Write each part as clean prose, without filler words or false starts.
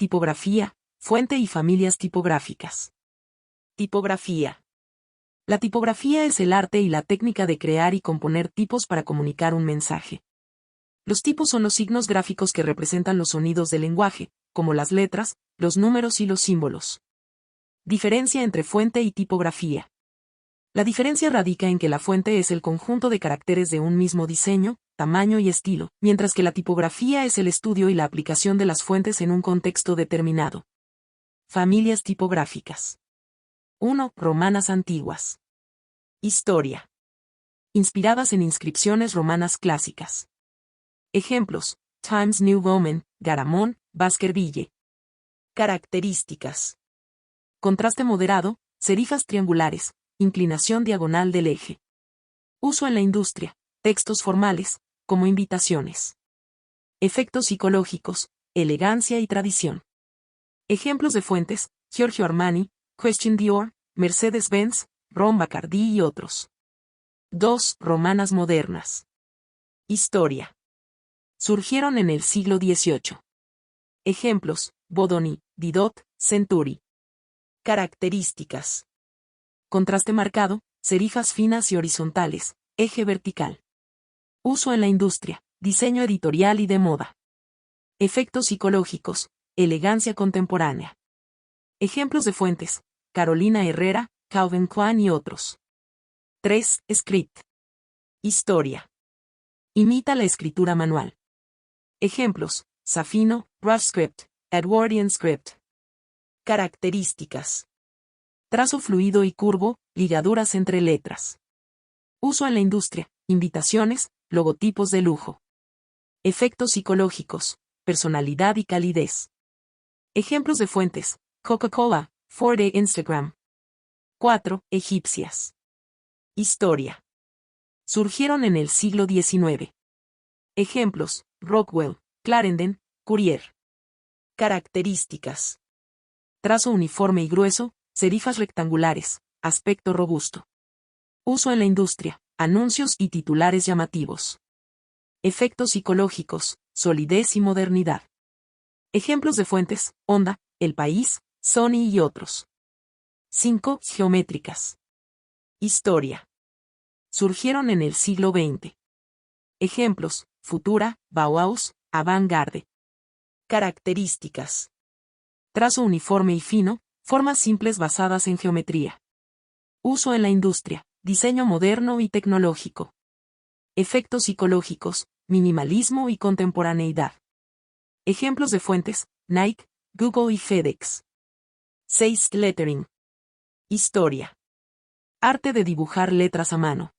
Tipografía, fuente y familias tipográficas. Tipografía. La tipografía es el arte y la técnica de crear y componer tipos para comunicar un mensaje. Los tipos son los signos gráficos que representan los sonidos del lenguaje, como las letras, los números y los símbolos. Diferencia entre fuente y tipografía. La diferencia radica en que la fuente es el conjunto de caracteres de un mismo diseño, tamaño y estilo, mientras que la tipografía es el estudio y la aplicación de las fuentes en un contexto determinado. Familias tipográficas. 1. Romanas antiguas. Historia. Inspiradas en inscripciones romanas clásicas. Ejemplos: Times New Roman, Garamond, Baskerville. Características. Contraste moderado, serifas triangulares, inclinación diagonal del eje. Uso en la industria, textos formales, como invitaciones. Efectos psicológicos, elegancia y tradición. Ejemplos de fuentes: Giorgio Armani, Christian Dior, Mercedes-Benz, Ron Bacardi y otros. 2. Romanas modernas. Historia. Surgieron en el siglo XVIII. Ejemplos: Bodoni, Didot, Century. Características. Contraste marcado, serifas finas y horizontales, eje vertical. Uso en la industria, diseño editorial y de moda. Efectos psicológicos, elegancia contemporánea. Ejemplos de fuentes: Carolina Herrera, Calvin Klein y otros. 3. Script. Historia. Imita la escritura manual. Ejemplos: Safino, Rough Script, Edwardian Script. Características. Trazo fluido y curvo, ligaduras entre letras. Uso en la industria, invitaciones, logotipos de lujo. Efectos psicológicos, personalidad y calidez. Ejemplos de fuentes: Coca-Cola, Ford e Instagram. 4. Egipcias. Historia. Surgieron en el siglo XIX. Ejemplos: Rockwell, Clarendon, Courier. Características. Trazo uniforme y grueso, serifas rectangulares, aspecto robusto. Uso en la industria, anuncios y titulares llamativos. Efectos psicológicos, solidez y modernidad. Ejemplos de fuentes: Honda, El País, Sony y otros. 5. Geométricas. Historia. Surgieron en el siglo XX. Ejemplos: Futura, Bauhaus, Avant-Garde. Características. Trazo uniforme y fino, formas simples basadas en geometría. Uso en la industria, diseño moderno y tecnológico. Efectos psicológicos, minimalismo y contemporaneidad. Ejemplos de fuentes: Nike, Google y FedEx. 6. Lettering. Historia. Arte de dibujar letras a mano.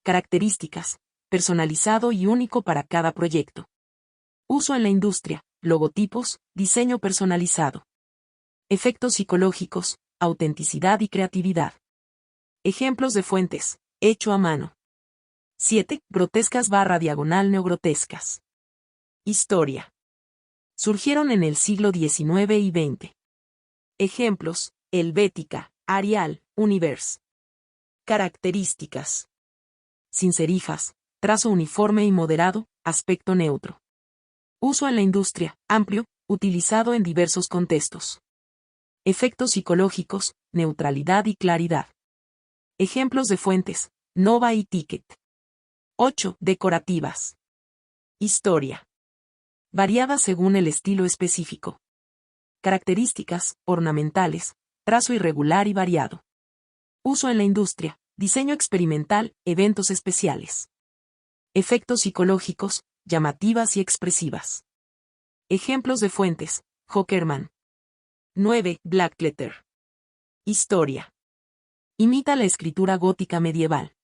Características: personalizado y único para cada proyecto. Uso en la industria, logotipos, diseño personalizado. Efectos psicológicos, autenticidad y creatividad. Ejemplos de fuentes: hecho a mano. 7. Grotescas /diagonal neogrotescas. Historia. Surgieron en el siglo XIX y XX. Ejemplos: Helvética, Arial, Univers. Características. Sin serifas, trazo uniforme y moderado, aspecto neutro. Uso en la industria, amplio, utilizado en diversos contextos. Efectos psicológicos, neutralidad y claridad. Ejemplos de fuentes: Nova y Ticket. 8. Decorativas. Historia. Variada según el estilo específico. Características: ornamentales, trazo irregular y variado. Uso en la industria, diseño experimental, eventos especiales. Efectos psicológicos, llamativas y expresivas. Ejemplos de fuentes: Hockerman. 9. Blackletter. Historia. Imita la escritura gótica medieval.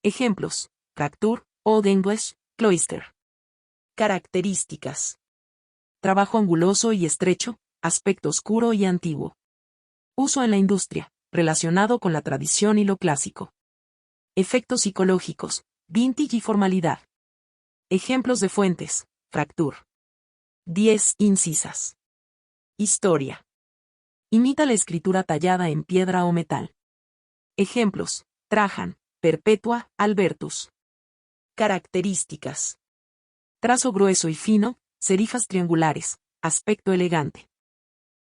Ejemplos: Fracture, Old English, Cloister. Características. Trabajo anguloso y estrecho, aspecto oscuro y antiguo. Uso en la industria, relacionado con la tradición y lo clásico. Efectos psicológicos, vintage y formalidad. Ejemplos de fuentes: Fracture. 10. Incisas. Historia. Imita la escritura tallada en piedra o metal. Ejemplos: Trajan, Perpetua, Albertus. Características. Trazo grueso y fino, serifas triangulares, Aspecto elegante.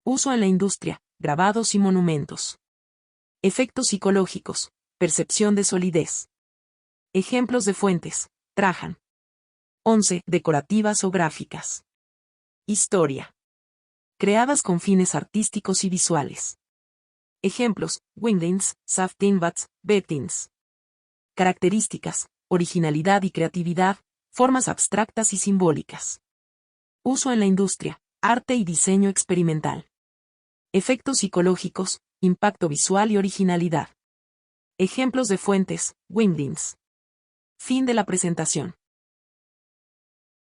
Uso en la industria, grabados y monumentos. Efectos psicológicos, percepción de solidez. Ejemplos de fuentes, Trajan. 11. Decorativas o gráficas. Historia. Creadas con fines artísticos y visuales. Ejemplos, Wingdings, Saftinbats, Bettins. Características, originalidad y creatividad, formas abstractas y simbólicas. Uso en la industria, arte y diseño experimental. Efectos psicológicos, impacto visual y originalidad. Ejemplos de fuentes, Wingdings. Fin de la presentación.